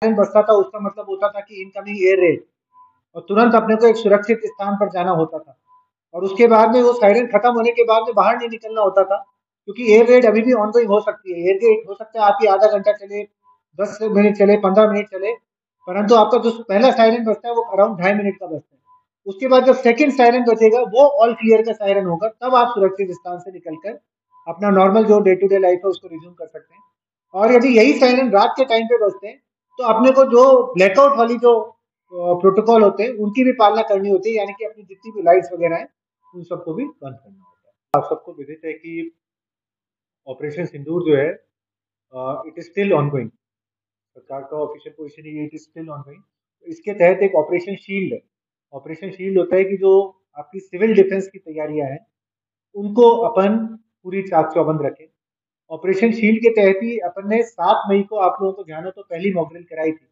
Siren बजता था उसका मतलब होता था कि इनकमिंग एयर रेड, और तुरंत अपने को एक सुरक्षित स्थान पर जाना होता था। और उसके बाद में वो सायरन खत्म होने के बाद में बाहर नहीं निकलना होता था, क्योंकि एयर रेड अभी भी ऑनगोइंग हो सकती है। एयर रेड हो सकता है आपकी आधा घंटा चले, 10 मिनट चले, 15 मिनट चले, परंतु आपका जो पहला सायरन बजता है वो अराउंड 2.5 मिनट का बजता है। उसके बाद जब सेकंड सायरन बजेगा वो ऑल क्लियर का सायरन होगा, तब आप सुरक्षित स्थान से निकलकर अपना नॉर्मल जो डे टू डे लाइफ है उसको रिज्यूम कर सकते हैं। और यदि यही सायरन रात के टाइम पे बजते हैं तो अपने को जो ब्लैकआउट वाली जो प्रोटोकॉल होते हैं उनकी भी पालना करनी होती है, यानी कि अपनी जितनी भी लाइट्स वगैरह हैं उन सबको भी बंद करना होता है। आप सबको विदित है कि ऑपरेशन सिंदूर जो है इट इज स्टिल ऑनगोइंग। सरकार का ऑफिशियल पोजीशन ये, इट इज स्टिल ऑनगोइंग। इसके तहत एक ऑपरेशन शील्ड है। ऑपरेशन शील्ड होता है कि जो आपकी सिविल डिफेंस की तैयारियां हैं उनको अपन पूरी चाक चौबंद रखें। ऑपरेशन शील्ड के तहत ही अपन ने 7 मई को, आप लोगों को ध्यान हो तो, पहली मॉक ड्रिल कराई थी।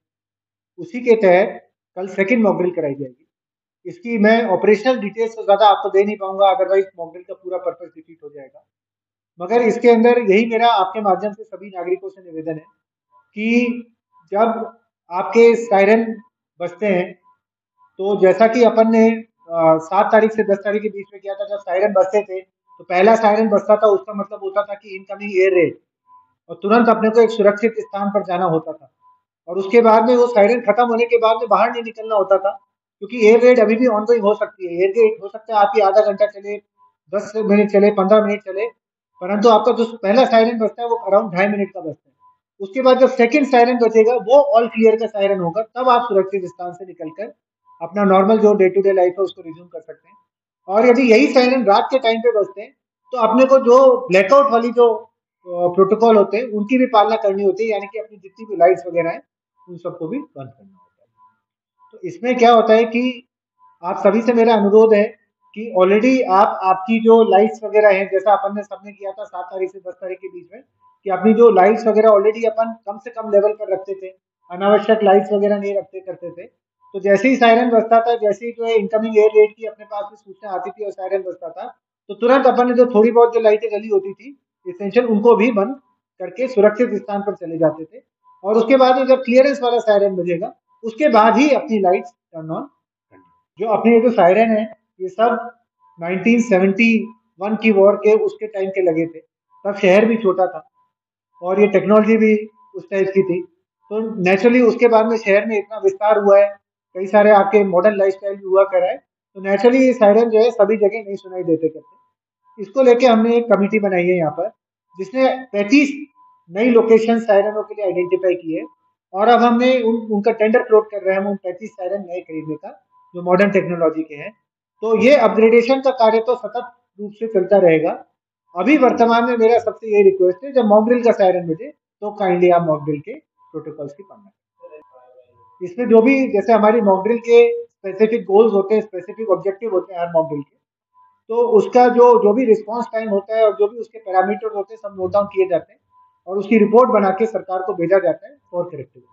उसी के तहत कल सेकंड मॉक ड्रिल कराई जाएगी। इसकी मैं ऑपरेशनल डिटेल्स तो ज्यादा आपको दे नहीं पाऊंगा, अदरवाइज मॉक ड्रिल का पूरा पर्पस डिफीट हो जाएगा। मगर इसके अंदर यही मेरा आपके माध्यम से सभी नागरिकों से निवेदन है कि जब आपके सायरन बजते हैं तो जैसा कि अपन ने 7 तारीख से 10 तारीख के बीच में किया था, जब सायरन बजते थे तो पहला सायरन बजता था उसका मतलब होता था कि इनकमिंग एयर रेड, और तुरंत अपने को एक सुरक्षित स्थान पर जाना होता था। और उसके बाद में वो सायरन खत्म होने के बाद में बाहर नहीं निकलना होता था, क्योंकि एयर रेड अभी भी ऑनगोइंग हो सकती है। एयर रेड हो सकता है आपकी आधा घंटा चले, 10 मिनट चले, 15 मिनट चले, परंतु आपका जो पहला सायरन बजता है वो अराउंड 2.5 मिनट का बजता है। उसके बाद जब सेकंड सायरन बजेगा वो ऑल क्लियर का सायरन होगा, तब आप सुरक्षित स्थान से निकलकर अपना नॉर्मल जो डे टू डे लाइफ है उसको रिज्यूम कर सकते हैं। और यदि यही सायरन रात के टाइम पे बजते हैं तो अपने को जो ब्लैकआउट वाली जो प्रोटोकॉल होते हैं उनकी भी पालना करनी होती है, यानी कि अपनी जितनी भी लाइट्स वगैरह हैं उन सबको भी बंद करना होता है। तो इसमें क्या होता है कि आप सभी से मेरा अनुरोध है कि ऑलरेडी आप आपकी जो लाइट्स वगैरह हैं, जैसा अपन ने सबने किया था 7 तारीख से 10 तारीख के बीच में, कि अपनी जो लाइट्स वगैरह ऑलरेडी अपन कम से कम लेवल पर रखते थे, अनावश्यक लाइट्स वगैरह नहीं रखते करते थे। तो जैसे ही सायरन बजता था, जैसे ही जो है इनकमिंग एयर रेड की अपने पास में सूचना आती थी और सायरन बजता था, तो तुरंत अपन ने जो थोड़ी बहुत जो लाइटें जली होती थी एसेंशियल, उनको भी बंद करके सुरक्षित स्थान पर चले जाते थे। और उसके बाद में जब क्लियरेंस वाला सायरन बजेगा उसके बाद ही अपनी लाइट्स टर्न ऑन करनी। जो अपने ये जो सायरन है ये सब 1971 की वॉर के उसके टाइम के लगे थे। तब शहर भी छोटा था और ये टेक्नोलॉजी भी उस टाइप की थी। तो नेचुरली उसके बाद में शहर में इतना विस्तार हुआ है, कई सारे आपके मॉडर्न लाइफस्टाइल भी हुआ कर है, तो नेचुरली ये सायरन जो है सभी जगह नहीं सुनाई देते करते। इसको लेके हमने एक कमिटी बनाई है यहाँ पर, जिसने 35 नई लोकेशन सायरनों के लिए आइडेंटिफाई की है। और अब हमने उनका टेंडर फ्लोट कर रहे हैं हम उन 35 सायरन नए खरीदने का, जो मॉडर्न टेक्नोलॉजी के हैं। तो ये अपग्रेडेशन का कार्य तो सतत रूप से चलता रहेगा। अभी वर्तमान में मेरा सबसे ये रिक्वेस्ट है, जब मॉक ड्रिल का सायरन बजे तो काइंडली आप मॉक ड्रिल के प्रोटोकॉल्स की पालना करें। इसमें जो भी, जैसे हमारी मॉक ड्रिल के स्पेसिफिक गोल्स होते हैं, स्पेसिफिक ऑब्जेक्टिव होते हैं हर मॉक ड्रिल के, तो उसका जो भी रिस्पांस टाइम होता है और जो भी उसके पैरामीटर होते हैं सब नोट डाउन किए जाते हैं और उसकी रिपोर्ट बना के सरकार को भेजा जाता है फॉर करेक्टिव।